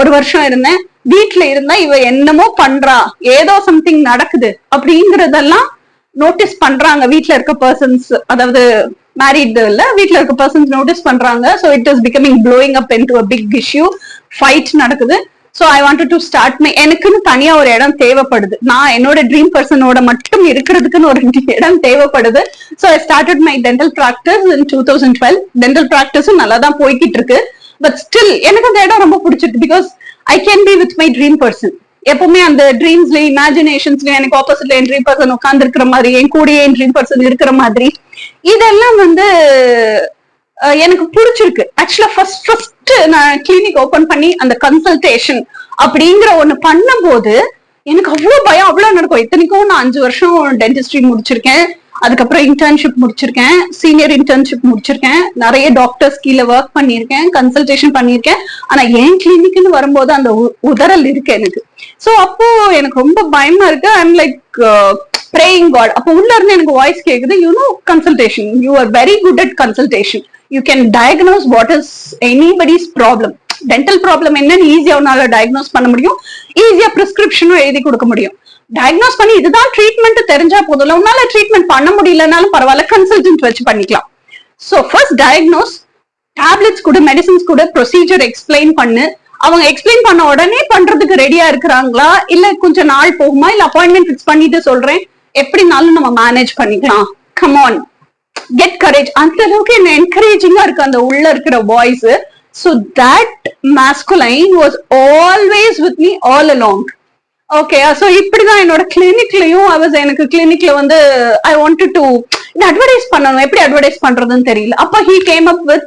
1 வருஷம் இருந்தேன். வீட்டுல இருந்தா இவ என்னமோ பண்றா, ஏதோ சம்திங் நடக்குது அப்படிங்கறதெல்லாம் நோட்டீஸ் பண்றாங்க வீட்டுல இருக்க பர்சன்ஸ். அதாவது மேரிட் இல்ல, வீட்டுல இருக்க பர்சன்ஸ் நோட்டீஸ் பண்றாங்க. So it is becoming blowing up into a big issue. Fight நடக்குது. So I wanted to start எனக்குன்னு தனியா ஒரு இடம் தேவைப்படுது. நான் என்னோட ட்ரீம் பர்சனோட மட்டும் இருக்கிறதுக்குன்னு ஒரு இடம் தேவைப்படுது. So I started my dental practice in 2012. Dental பிராக்டிஸும் நல்லா தான் போய்கிட்டு இருக்கு. பட் ஸ்டில் எனக்கு அந்த இடம் ரொம்ப பிடிச்சிருக்கு. Because I can be with my dream person. எப்பவுமே அந்த ட்ரீம்ஸ்ல இமேஜினேஷன்ஸ்ல எனக்கு ஆப்போசிட்ல என் ட்ரீம் பர்சன் உட்கார்ந்து இருக்கிற மாதிரி, என் கூடயே என் ட்ரீம் பர்சன் இருக்கிற மாதிரி, இதெல்லாம் எனக்கு பிடிச்சிருக்கு. ஆக்சுவலா ஃபர்ஸ்ட் நான் கிளினிக் ஓபன் பண்ணி அந்த கன்சல்டேஷன் அப்படிங்கிற ஒண்ணு பண்ணும் போது எனக்கு அவ்வளவு பயம், அவ்வளவு நடக்கும். இத்தனைக்கும் நான் 5 வருஷம் டென்டிஸ்ட்ரி முடிச்சிருக்கேன், அதுக்கப்புறம் இன்டர்ன்ஷிப் முடிச்சிருக்கேன், சீனியர் இன்டர்ன்ஷிப் முடிச்சிருக்கேன், நிறைய டாக்டர்ஸ் கீழே ஒர்க் பண்ணியிருக்கேன், கன்சல்டேஷன் பண்ணியிருக்கேன். ஆனா என் கிளினிக்னு வரும்போது அந்த உதறல் இருக்கு எனக்கு. சோ அப்போ எனக்கு ரொம்ப பயமா இருக்கு. I'm like praying God. அப்போ உள்ள இருந்து எனக்கு வாய்ஸ் கேக்குது, you know consultation, you are very good at consultation, you can diagnose what is anybody's problem. Dental problem என்னன்னு ஈஸியா உன்னால டயக்னோஸ் பண்ண முடியும், ஈஸியா பிரிஸ்கிரிப்ஷனும் எழுதி கொடுக்க முடியும். டயக்னோஸ் பண்ணி இதுதான் ட்ரீட்மெண்ட் தெரிஞ்சா போதும். உன்னால ட்ரீட்மெண்ட் பண்ண முடியலனாலும் பரவாயில்ல, கன்சல்டன்ட் வச்சு பண்ணிக்கலாம். சோ ஃபர்ஸ்ட் டயக்னோஸ், டேப்லெட்ஸ் கூட மெடிசின்ஸ் கூட ப்ரொசீஜர் எக்ஸ்பிளைன் பண்ணு. அவங்க எக்ஸ்பிளைன் பண்ண உடனே பண்றதுக்கு ரெடியா இருக்கிறாங்களா, இல்ல கொஞ்சம் நாள் போகுமா, இல்ல அப்பாயின்மெண்ட் பிக்ஸ் பண்ணிட்டு சொல்றேன் எப்படினாலும் நம்ம மேனேஜ் பண்ணிக்கலாம். Come on, get courage. அந்த அளவுக்கு என்ன என்கரேஜிங்கா இருக்கு அந்த உள்ள இருக்கிற voice. So that masculine was always with me all along. Okay, so இப்படிதான் என்னோட கிளினிக்லயும் எனக்கு கிளினிக்ல வந்து I wanted to அட்வர்டைஸ் பண்ணணும், எப்படி அட்வர்டைஸ் பண்றதுன்னு தெரியல. அப்ப he came up with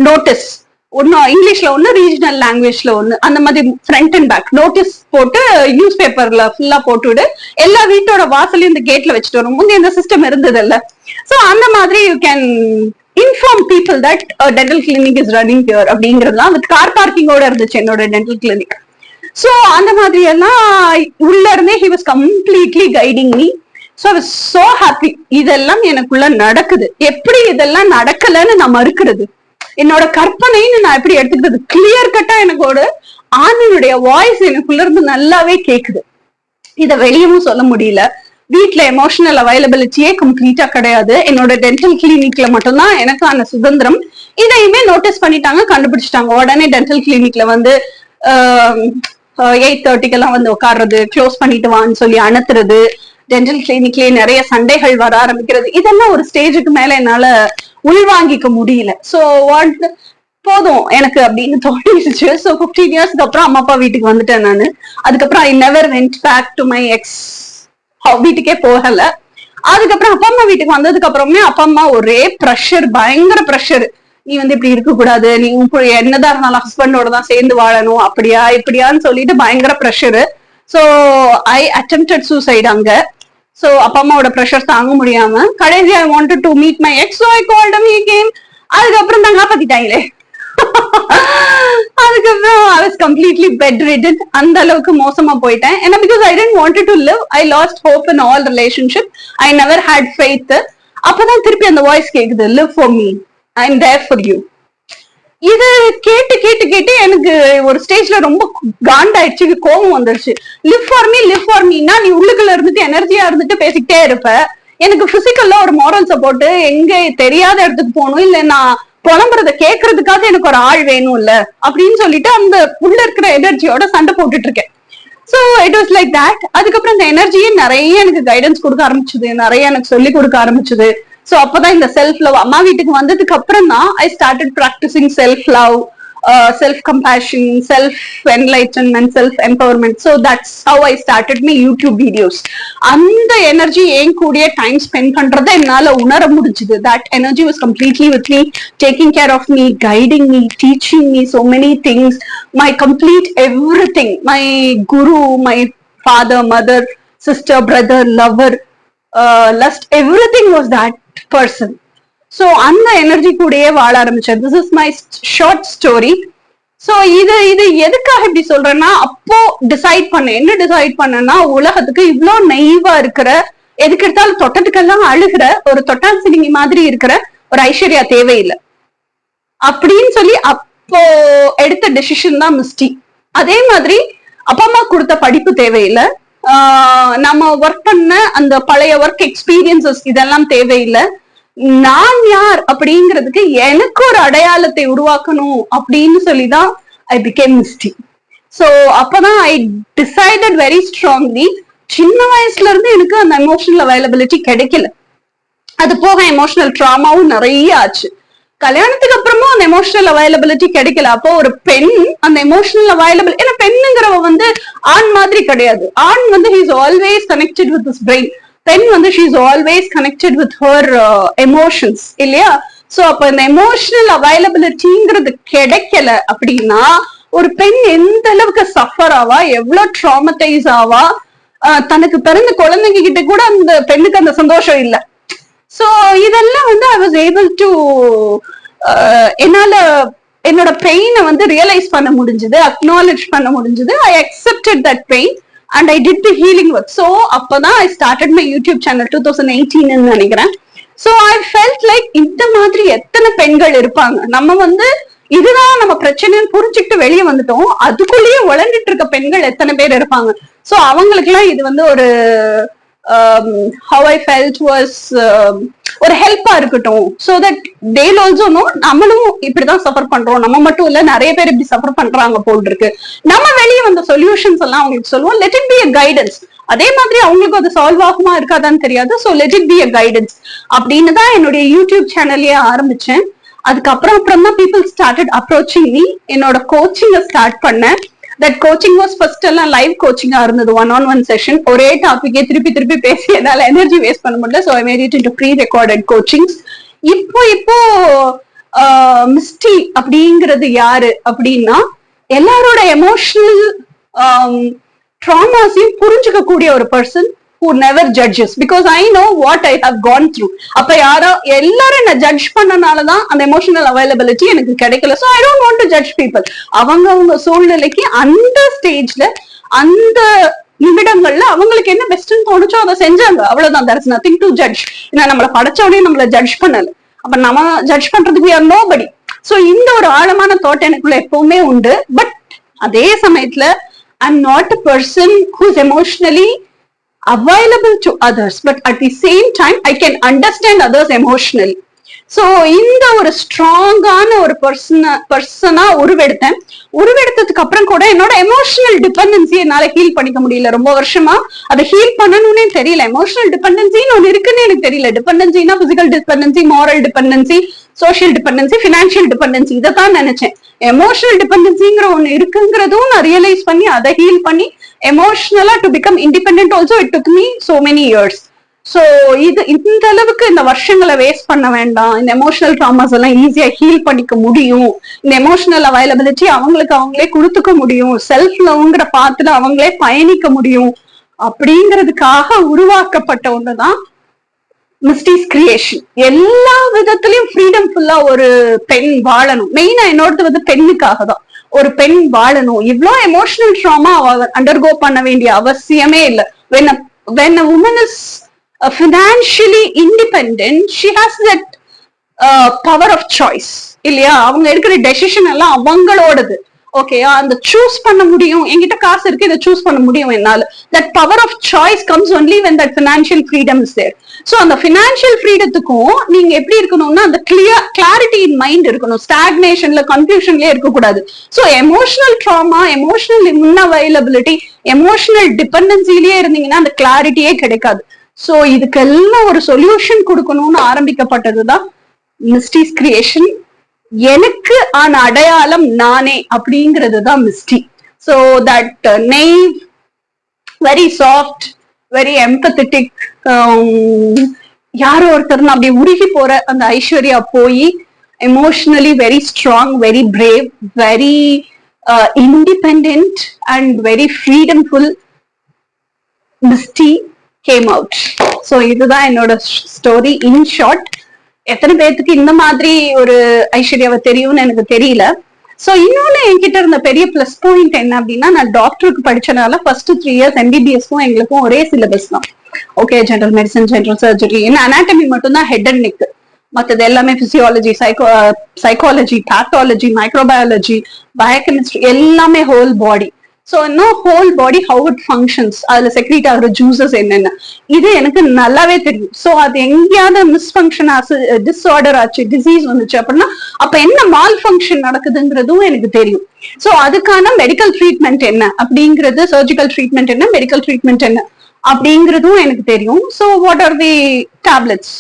notice, ஒன்னு இங்கிலீஷ்ல ஒண்ணு, ரீஜனல் லாங்குவேஜ்ல ஒண்ணு, அந்த மாதிரி ஃப்ரண்ட் அண்ட் பேக் நோட்டீஸ் போட்டு நியூஸ் பேப்பர்ல ஃபுல்லா போட்டுவிடு, எல்லா வீட்டோட வாசலையும் இந்த கேட்ல வச்சுட்டு வரும். முந்தைய இந்த சிஸ்டம் இருந்தது இல்ல. சோ அந்த மாதிரி you can inform people that dental clinic is running here அப்படிங்கிறதுலாம் வித் கார் பார்க்கிங்கோட இருந்துச்சு என்னோட டென்டல் கிளினிக். சோ அந்த மாதிரி எல்லாம் உள்ள இருந்தே he was completely guiding me. So I was so happy. இதெல்லாம் எனக்குள்ள நடக்குது. எப்படி இதெல்லாம் நடக்கலன்னு நான் மறுக்கிறது, என்னோட கற்பனைன்னு நான் எப்படி எடுத்துக்கிறது? கிளியர் கட்டா எனக்கு ஒரு ஆணினுடைய வாய்ஸ் எனக்குள்ள இருந்து நல்லாவே கேக்குது. இத வெளியவும் சொல்ல முடியல. வீட்டுல எமோஷனல் அவைலபிலிட்டியே கம்ப்ளீட்டா கிடையாது. என்னோட டென்டல் கிளினிக்ல மட்டும்தான் எனக்கான சுதந்திரம். இதையுமே நோட்டீஸ் பண்ணிட்டாங்க, கண்டுபிடிச்சிட்டாங்க. உடனே டென்டல் கிளினிக்ல வந்து 8:30 வந்து உட்கார்றது, க்ளோஸ் பண்ணிட்டு வான்னு சொல்லி அனுத்துறது, டென்டல் கிளினிக்லயே நிறைய சண்டைகள் வர ஆரம்பிக்கிறது. இதெல்லாம் ஒரு ஸ்டேஜுக்கு மேல என்னால உள்வாங்கிக்க முடியல. சோ போதும் எனக்கு அப்படின்னு தோணிடுச்சு. சோ 15 இயர்ஸ்க்கு அப்புறம் அம்மா அப்பா வீட்டுக்கு வந்துட்டேன் நானு. அதுக்கப்புறம் I never went back to my ex வீட்டுக்கே போகல. அதுக்கப்புறம் அப்பா அம்மா வீட்டுக்கு வந்ததுக்கு அப்புறமே அப்பா அம்மா ஒரே ப்ரெஷர், பயங்கர ப்ரெஷர். நீ வந்து இப்படி இருக்க கூடாது, நீ என்னதான் இருந்தாலும் ஹஸ்பண்டோட தான் சேர்ந்து வாழணும், அப்படியா இப்படியான்னு சொல்லிட்டு பயங்கர pressure. So I attempted suicide அங்க. சோ அப்பா அம்மாவோட ப்ரெஷர் தாங்க முடியாம கடைசி ஐ wanted to meet my X, so I called him, he came. அதுக்கப்புறம் தான் காப்பாத்திட்டாங்களே. அதுக்கப்புறம் I was completely bedridden. அந்த அளவுக்கு மோசமா போயிட்டேன். ஏன்னா because I didn't want to live, I lost hope in all relationship. I never had faith. அப்பதான் திருப்பி அந்த வாய்ஸ் கேக்குது, live for me, I'm there for you. இது கேட்டு கேட்டு கேட்டு எனக்கு ஒரு ஸ்டேஜ்ல ரொம்ப காண்டாயிடுச்சு, கோபம் வந்துருச்சு. Live for me, live for Meena நீ உள்ளுக்குள்ள இருந்துட்டு எனர்ஜியா இருந்துட்டு பேசிக்கிட்டே இருப்ப. எனக்கு பிசிக்கல்ல ஒரு மாரல் சப்போர்ட், எங்க தெரியாத இடத்துக்கு போகணும், இல்ல நான் புலம்புறத கேட்கறதுக்காக எனக்கு ஒரு ஆள் வேணும் இல்ல அப்படின்னு சொல்லிட்டு அந்த உள்ள இருக்கிற எனர்ஜியோட சண்டை போட்டுட்டு இருக்கேன். So it was like that. அதுக்கப்புறம் இந்த எனர்ஜியே நிறைய எனக்கு கைடன்ஸ் கொடுக்க ஆரம்பிச்சது, நிறைய எனக்கு சொல்லி கொடுக்க ஆரம்பிச்சது. சோ அப்பதான் இந்த செல்ஃப் லவ், அம்மா வீட்டுக்கு வந்ததுக்கு அப்புறம் தான் I started practising self love, self compassion, self enlightenment, self empowerment. So that's how I started my YouTube videos. அந்த எனர்ஜி என் கூடயே டைம் ஸ்பெண்ட் பண்றதை என்னால உணர முடிஞ்சது. That energy was completely with me, taking care of me, guiding me, teaching me so many things, my complete everything, my guru, my father, mother, sister, brother, lover, lust, everything was that person. So அந்த energy கூடயே வாழ ஆரம்பிச்சேன். This is my short story. So இது எதுக்காக இப்படி சொல்றேன்னா, அப்போ decide பண்ணேன். என்ன டிசைட் பண்ணேன்னா, உலகத்துக்கு இவ்வளவு நெய்வா இருக்கிற, எதுக்கு எடுத்தாலும் தொட்டத்துக்கெல்லாம் அழுகிற ஒரு தொட்டாசிலிங்கி மாதிரி இருக்கிற ஒரு ஐஸ்வர்யா தேவையில்லை அப்படின்னு சொல்லி அப்போ எடுத்த டெசிஷன் தான் மிஸ்டி. அதே மாதிரி அப்பா அம்மா கொடுத்த படிப்பு தேவையில்லை, நம்ம ஒர்க் பண்ண அந்த பழைய ஒர்க் எக்ஸ்பீரியன்சஸ் இதெல்லாம் தேவையில்லை. நான் யார் அப்படிங்கிறதுக்கு எனக்கு ஒரு அடையாளத்தை உருவாக்கணும் அப்படின்னு சொல்லிதான் ஐ பிகேம் மிஸ்டி. சோ அப்பதான் ஐ டிசைடட் வெரி ஸ்ட்ராங்லி. சின்ன வயசுல இருந்து எனக்கு அந்த எமோஷனல் அவைலபிலிட்டி கிடைக்கல. அது போக எமோஷனல் ட்ராமாவும் நிறைய ஆச்சு. கல்யாணத்துக்கு அப்புறமும் அந்த எமோஷனல் அவைலபிலிட்டி கிடைக்கல. அப்போ ஒரு பெண் அந்த எமோஷனல் அவைலபிள், ஏன்னா பெண்ணுங்கிறவ வந்து ஆண் மாதிரி கிடையாது. ஆண் வந்து he is always connected with his brain. பெண் வந்து she is always connected with her emotions இல்லையா? சோ அப்ப இந்த எமோஷனல் அவைலபிலிட்டிங்கிறது கிடைக்கல அப்படின்னா ஒரு பெண் எந்த அளவுக்கு சஃபர் ஆவா, எவ்வளவு ட்ராமடைஸ் ஆவா. தனக்கு பிறந்த குழந்தைங்க கிட்ட கூட அந்த பெண்ணுக்கு அந்த சந்தோஷம் இல்லை. சோ இதெல்லாம் வந்து ஐ வாஸ் ஏபிள் டு, என்னால என்னோட பெயினை வந்து ரியலைஸ் பண்ண முடிஞ்சது, அக்னாலேஜ் பண்ண முடிஞ்சது. ஐ accepted that pain and I did the healing work. So அப்பதான் I started my YouTube channel 2018 நினைக்கிறேன். So I felt like இந்த மாதிரி எத்தனை பெண்கள் இருப்பாங்க. நம்ம வந்து இதுதான் நம்ம பிரச்சனைன்னு புரிஞ்சுக்கிட்டு வெளியே வந்துட்டோம். அதுக்குள்ளேயே உழந்துட்டு இருக்க பெண்கள் எத்தனை பேர் இருப்பாங்க. சோ அவங்களுக்கு எல்லாம் இது வந்து ஒரு how I felt was ஒரு ஹெல்ப்பா இருக்கட்டும். So that they'll also know நம்மளும் இப்படிதான் சஃபர் பண்றோம், நம்ம மட்டும் இல்ல நிறைய பேர் இப்படி சஃபர் பண்றாங்க போல் இருக்கு. நம்ம வெளியே வந்த சொல்யூஷன்ஸ் எல்லாம் அவங்களுக்கு சொல்லுவோம். Let it be a guidance. அதே மாதிரி அவங்களுக்கு அது சால்வ் ஆகுமா இருக்காதான்னு தெரியாது. So let it be a guidance அப்படின்னு தான் என்னுடைய யூடியூப் சேனல்லே ஆரம்பிச்சேன். அதுக்கப்புறம் தான் பீப்புள் ஸ்டார்டட் அப்ரோச்சிங் மீ. என்னோட கோச்சிங்கை ஸ்டார்ட் பண்ணேன். தட் கோச்சிங் வாஸ் ஃபர்ஸ்ட் எல்லாம் லைவ் கோச்சிங்கா இருந்தது, 1-on-1 செஷன். ஒரே டாபிக்கே திருப்பி திருப்பி பேசி என்னால எனர்ஜி வேஸ்ட் பண்ண முடியல. So I made it into pre recorded coachings. இப்போ மிஸ்டி அப்படிங்கிறது யாரு அப்படின்னா, எல்லாரோட எமோஷனல் ட்ராமாஸையும் புரிஞ்சுக்க கூடிய ஒரு person who never judges, because I know what I have gone through. அப்ப யாரோ எல்லாரும் என்ன ஜட்ஜ் பண்ணனாலதான் அந்த எமோஷனல் அவைலபிலிட்டி எனக்கு கிடைக்கல. So I don't want to judge people. அவங்க சூழ்நிலைக்கு அந்த ஸ்டேஜ்ல அந்த நிமிடங்கள்ல அவங்களுக்கு என்ன பெஸ்ட்னு தோணுச்சோ அதை செஞ்சாங்க, அவ்வளவுதான். there is nothing to judge. ஏன்னா நம்மளை படைச்சோடனே நம்மள ஜட்ஜ் பண்ணல. அப்ப நம்ம ஜட்ஜ் பண்றதுக்கு we are nobody. சோ இந்த ஒரு ஆழமான தாட் எனக்குள்ள எப்பவுமே உண்டு. பட் அதே சமயத்துல I'm not a person who's emotionally available to others, but at the same time I can understand others emotionally. So இந்த ஒரு ஸ்ட்ராங்கான ஒரு பர்சனா உருவெடுத்ததுக்கு அப்புறம் கூட என்னோட எமோஷனல் டிபெண்டன்சி என்னால ஹீல் பண்ணிக்க முடியல. ரொம்ப வருஷமா அதை ஹீல் பண்ணணும்னே தெரியல. எமோஷனல் டிபெண்டன்சின்னு ஒண்ணு இருக்குன்னு எனக்கு தெரியல. டிபெண்டன்சினா physical dependency, moral dependency, social dependency, financial dependency, இதைத்தான் நினைச்சேன். எமோஷனல் டிபெண்டன்சிங்கிற ஒண்ணு இருக்குங்கிறதும் நான் ரியலைஸ் பண்ணி அதை ஹீல் பண்ணி எமோஷனலா to become independent also it took me so many years. So இது இந்த அளவுக்கு இந்த வருஷங்களை வேஸ்ட் பண்ண வேண்டாம். இந்த எமோஷனல் ட்ராமாஸ் எல்லாம் ஈஸியா ஹீல் பண்ணிக்க முடியும். இந்த எமோஷனல் அவைலபிலிட்டி அவங்களுக்கு அவங்களே கொடுத்துக்க முடியும். செல்ஃப் லவ்ங்கிற பாத்துல அவங்களே பயணிக்க முடியும் அப்படிங்கிறதுக்காக உருவாக்கப்பட்ட ஒண்ணுதான் மிஸ்டிஸ் கிரியேஷன். எல்லா விதத்திலயும் ஃப்ரீடம் ஃபுல்லா ஒரு பெண் வாழணும். மெயினா என்னோடது வந்து பெண்ணுக்காக தான். ஒரு பெண் வாழணும். இவ்வளோ எமோஷனல் ட்ராமா அண்டர்கோ பண்ண வேண்டிய அவசியமே இல்லை. when a woman is financially independent, she has that power of choice இல்லையா? அவங்க எடுக்கிற டெசிஷன் எல்லாம் அவங்களோடது. ஓகேயா? அந்த சூஸ் பண்ண முடியும். என்கிட்ட காசு இருக்கு, இதை சூஸ் பண்ண முடியும் என்னால. That power of choice comes only when that financial freedom is there. So அந்த பினான்சியல் ஃப்ரீடத்துக்கும் நீங்க எப்படி இருக்கணும்னா அந்த கிளாரிட்டி இன் மைண்ட் இருக்கணும். ஸ்டாக்னேஷன்ல கன்ஃபியூஷன்லயே இருக்கக்கூடாது. So emotional drama, emotional unavailability, emotional டிபெண்டன்சிலேயே இருந்தீங்கன்னா அந்த கிளாரிட்டியே கிடைக்காது. சோ இதுக்கெல்லாம் ஒரு சொல்யூஷன் கொடுக்கணும்னு ஆரம்பிக்கப்பட்டதுதான் மிஸ்டிஸ் கிரியேஷன். எனக்கு ஆன அடையாளம் நானே அப்படிங்கிறது தான் Misty. So that naive, very soft, very empathetic, யாரோ ஒருத்தர் அப்படி உருகி போற அந்த ஐஸ்வர்யா போய் emotionally very strong, very brave, very independent and very freedomful Misty came out. So இதுதான் என்னோட ஸ்டோரி இன் ஷார்ட். எத்தனை பேருக்கு இந்த மாதிரி ஒரு ஐஸ்வர்யாவை தெரியும்னு எனக்கு தெரியல. சோ இன்னொன்னு என்கிட்ட இருந்த பெரிய பிளஸ் பாயிண்ட் என்ன அப்படின்னா, நான் டாக்டருக்கு படிச்சனால ஃபர்ஸ்ட் 3 இயர்ஸ் MBBS-க்கும் எங்களுக்கும் ஒரே சிலபஸ் தான். Okay, general medicine, general surgery, என்ன அனாட்டமி மட்டும் தான் ஹெட் அண்ட் நெக். மற்றது எல்லாமே physiology, psychology, pathology, microbiology, biochemistry, எல்லாமே ஹோல் பாடி. சோ இன்னும் whole body how it functions, அதுல செக்ரீட் ஆகுற ஜூசஸ் என்னென்ன, இது எனக்கு நல்லாவே தெரியும். சோ அது எங்கேயாவது மிஸ்ஃபங்க்ஷன் ஆச்சு, டிஸ்ஆர்டர் ஆச்சு, டிசீஸ் வந்துச்சு அப்படின்னா அப்ப என்ன மால் ஃபங்க்ஷன் நடக்குதுங்கிறதும் எனக்கு தெரியும். சோ அதுக்கான மெடிக்கல் ட்ரீட்மெண்ட் என்ன அப்படிங்கிறது, சர்ஜிக்கல் ட்ரீட்மெண்ட் என்ன, மெடிக்கல் ட்ரீட்மெண்ட் என்ன அப்படிங்கிறதும் எனக்கு தெரியும். So what are the tablets,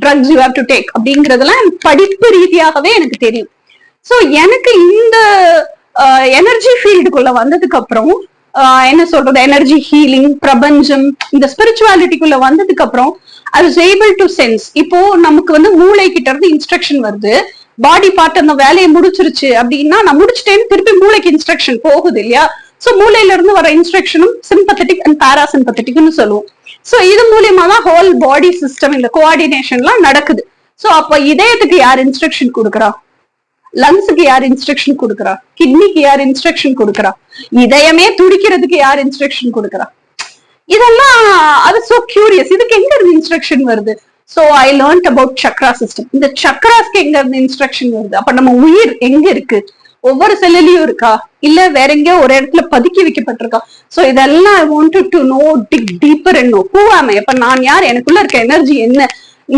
drugs you have to take அப்படிங்கறதெல்லாம் படிப்பு ரீதியாகவே எனக்கு தெரியும். சோ எனக்கு இந்த எனர்ஜி ஃபீல்டுக்குள்ள வந்ததுக்கு அப்புறம் என்ன சொல்றது, எனர்ஜி ஹீலிங், பிரபஞ்சம், இந்த ஸ்பிரிச்சுவாலிட்டிக்குள்ள வந்ததுக்கு அப்புறம் I was able to sense. இப்போ நமக்கு வந்து மூளை கிட்ட இருந்து இன்ஸ்ட்ரக்ஷன் வருது, பாடி பார்ட் அந்த வேலையை முடிச்சிருச்சு அப்படின்னா நான் முடிச்சிட்டேன்னு திருப்பி மூளைக்கு இன்ஸ்ட்ரக்ஷன் போகுது இல்லையா? சோ மூளையில இருந்து வர இன்ஸ்ட்ரக்ஷனும் சிம்பத்தட்டிக் அண்ட் பாராசிம்பத்தட்டிக்னு சொல்லுவோம். சோ இது மூலியமா தான் ஹோல் பாடி சிஸ்டம், இந்த கோஆர்டினேஷன்லாம் நடக்குது. சோ அப்ப இதயத்துக்கு யார் இன்ஸ்ட்ரக்ஷன் கொடுக்குறா, லங்ஸுக்கு யார் இன்ஸ்ட்ரக்ஷன் கொடுக்குறா, கிட்னிக்கு யார் இன்ஸ்ட்ரக்ஷன் கொடுக்குறா, இதயமே துடிக்கிறதுக்கு யார் இன்ஸ்ட்ரக்ஷன் கொடுக்குறா, இதெல்லாம் அது சோ கியூரியஸ். இதுக்கு எங்க இருந்து இன்ஸ்ட்ரக்ஷன் வருது? So I learned about chakra system. இந்த சக்ராஸ்க்கு எங்க இருந்து இன்ஸ்ட்ரக்ஷன் வருது? அப்ப நம்ம உயிர் எங்க இருக்கு? ஒவ்வொரு செல்லுலயும் இருக்கா, இல்ல வேற எங்கேயோ ஒரு இடத்துல பதுக்கி வைக்கப்பட்டிருக்கா? சோ இதெல்லாம் I wanted to know, dig deeper and know who am I. அப்ப நான் யார்? எனக்குள்ள இருக்க எனர்ஜி என்ன?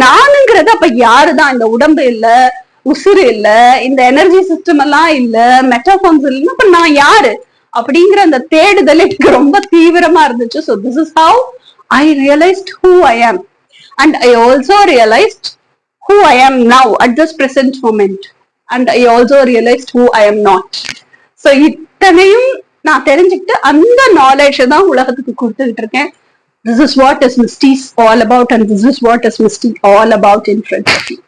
நானுங்கிறது அப்ப யாருதான்? இந்த உடம்பு இல்ல, உசுறு இல்ல, இந்த எனர்ஜி சிஸ்டம் எல்லாம் இல்ல, மெட்டாஃபார்ம்ஸ் இல்ல, அப்ப நான் யாரு அப்படிங்கிற அந்த தேடுதல் எனக்கு ரொம்ப தீவிரமா இருந்துச்சு. So this is how I realized who I am. And I also realized who I am now at this present moment. And I also realized who I am not. So இத்தனையும் நான் தெரிஞ்சுக்கிட்டு அந்த நாலேஜ் தான் உலகத்துக்கு கொடுத்துக்கிட்டு இருக்கேன். This is what is Misty all about, and this is what is Misty all about in friendship.